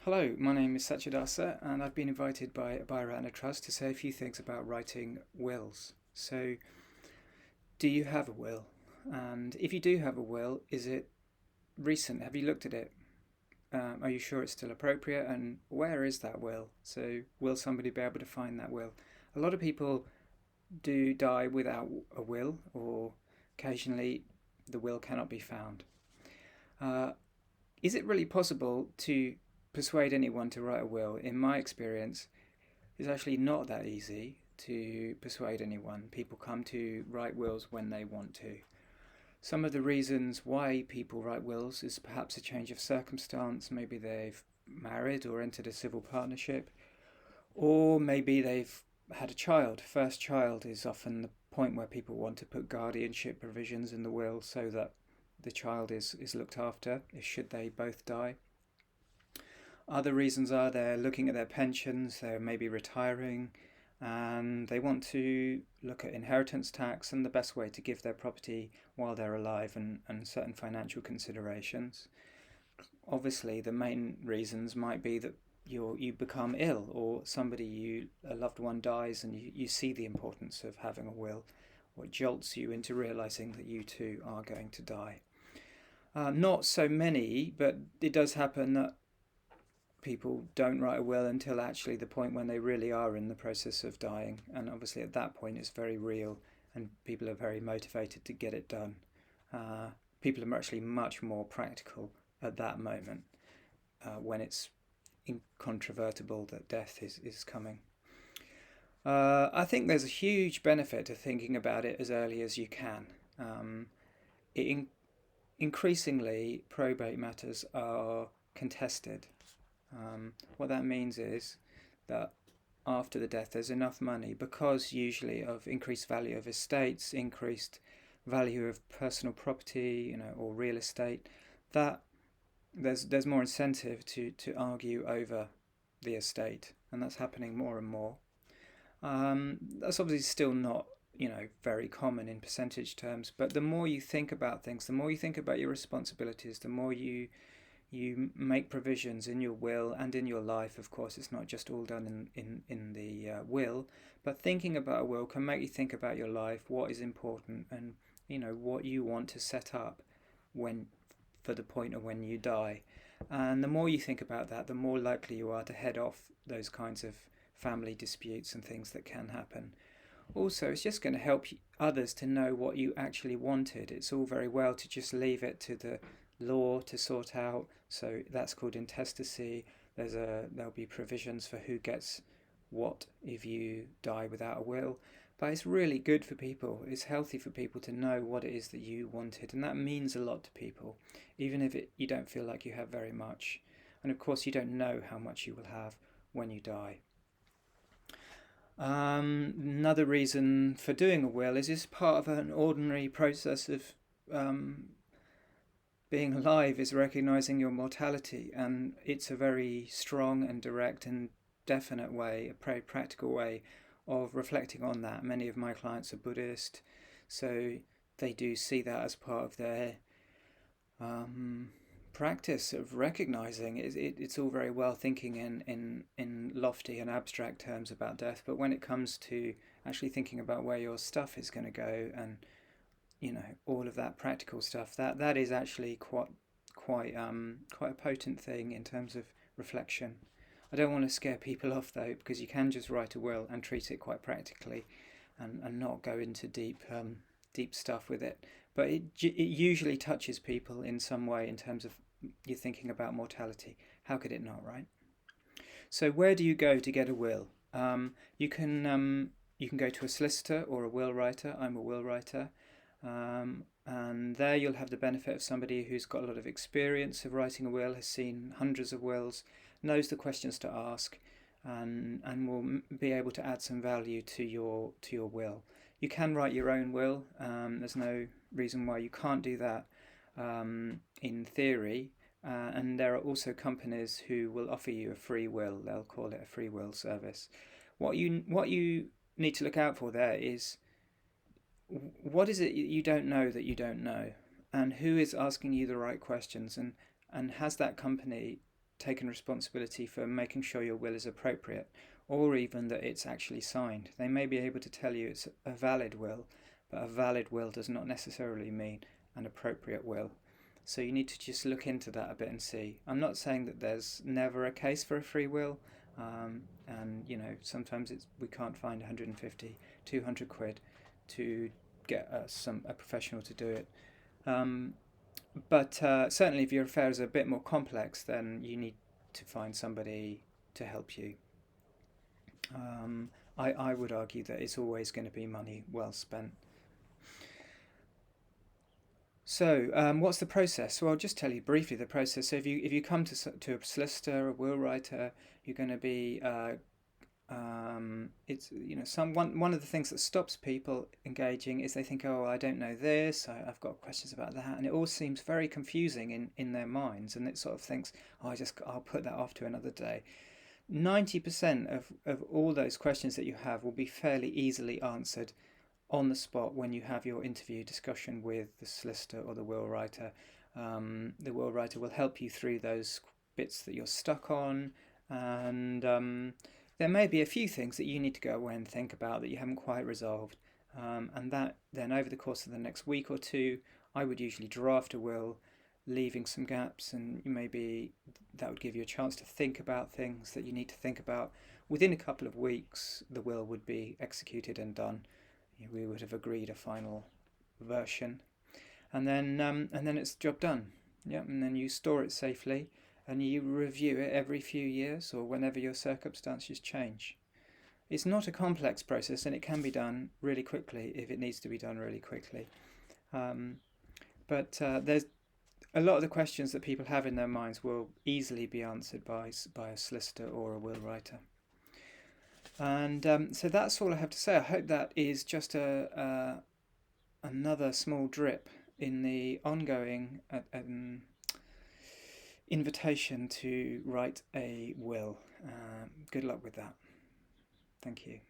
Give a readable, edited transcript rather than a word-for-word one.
Hello, my name is Satyadasa, and I've been invited by Bioratna Trust to say a few things about writing wills. So, do you have a will? And if you do have a will, is it recent? Have you looked at it? Are you sure it's still appropriate? And where is that will? So, will somebody be able to find that will? A lot of people do die without a will, or occasionally the will cannot be found. Uh, is it really possible to persuade anyone to write a will? In my experience, it's actually not that easy to persuade anyone. People come to write wills when they want to. Some of the reasons why people write wills is perhaps a change of circumstance. Maybe they've married or entered a civil partnership, or maybe they've had a child. First child is often the point where people want to put guardianship provisions in the will so that the child is looked after should they both die. Other reasons are they're looking at their pensions, they're maybe retiring, and they want to look at inheritance tax and the best way to give their property while they're alive, and certain financial considerations. Obviously, the main reasons might be that you become ill, or a loved one dies, and you see the importance of having a will, what jolts you into realizing that you too are going to die. Not so many, but it does happen that people don't write a will until actually the point when they really are in the process of dying, and obviously at that point it's very real and people are very motivated to get it done. People are actually much more practical at that moment, when it's incontrovertible that death is coming. I think there's a huge benefit to thinking about it as early as you can. It Increasingly, probate matters are contested. What that means is that after the death, there's enough money, because usually of increased value of estates, increased value of personal property, or real estate, that there's more incentive to argue over the estate, and that's happening more and more. That's obviously still not very common in percentage terms, but the more you think about things, the more you think about your responsibilities, the more you make provisions in your will and in your life. Of course, it's not just all done in the will, but thinking about a will can make you think about your life, what is important, and what you want to set up when for the point of when you die. And the more you think about that, the more likely you are to head off those kinds of family disputes and things that can happen. Also, it's just going to help others to know what you actually wanted. It's all very well to just leave it to the law to sort out, so that's called intestacy. There'll be provisions for who gets what if you die without a will, but it's really good for people, it's healthy for people to know what it is that you wanted, and that means a lot to people, even if you don't feel like you have very much. And of course, you don't know how much you will have when you die. Another reason for doing a will is it's part of an ordinary process of being alive, is recognizing your mortality, and it's a very strong and direct and definite way, a very practical way of reflecting on that. Many of my clients are Buddhist, so they do see that as part of their practice of recognizing it's all very well thinking in lofty and abstract terms about death, but when it comes to actually thinking about where your stuff is going to go, and all of that practical stuff, that is actually quite a potent thing in terms of reflection. I don't want to scare people off though, because you can just write a will and treat it quite practically, and not go into deep stuff with it. But it usually touches people in some way in terms of you thinking about mortality. How could it not, right? So where do you go to get a will? You can go to a solicitor or a will writer. I'm a will writer. And there you'll have the benefit of somebody who's got a lot of experience of writing a will, has seen hundreds of wills, knows the questions to ask, and will be able to add some value to your will. You can write your own will. There's no reason why you can't do that, in theory. And there are also companies who will offer you a free will. They'll call it a free will service. What you need to look out for there is, what is it you don't know that you don't know, and who is asking you the right questions, and has that company taken responsibility for making sure your will is appropriate, or even that it's actually signed. They may be able to tell you it's a valid will, but a valid will does not necessarily mean an appropriate will. So you need to just look into that a bit and see. I'm not saying that there's never a case for a free will, and sometimes we can't find 150, 200 quid to get a professional to do it. But certainly, if your affairs are a bit more complex, then you need to find somebody to help you. I would argue that it's always going to be money well spent. So, what's the process? So, I'll just tell you briefly the process. So, if you come to a solicitor, a will writer, you're going to be it's one of the things that stops people engaging is they think, oh, I don't know this, I've got questions about that, and it all seems very confusing in their minds, and it sort of thinks, oh, I'll put that off to another day. 90% of all those questions that you have will be fairly easily answered on the spot when you have your interview discussion with the solicitor or the will writer. The will writer will help you through those bits that you're stuck on, and there may be a few things that you need to go away and think about that you haven't quite resolved. And that then over the course of the next week or two, I would usually draft a will, leaving some gaps, and maybe that would give you a chance to think about things that you need to think about. Within a couple of weeks, the will would be executed and done. We would have agreed a final version, and then it's job done. Yeah, and then you store it safely, and you review it every few years or whenever your circumstances change. It's not a complex process, and it can be done really quickly if it needs to be done really quickly. But there's a lot of the questions that people have in their minds will easily be answered by a solicitor or a will writer. And so that's all I have to say. I hope that is just another small drip in the ongoing invitation to write a will. Good luck with that. Thank you.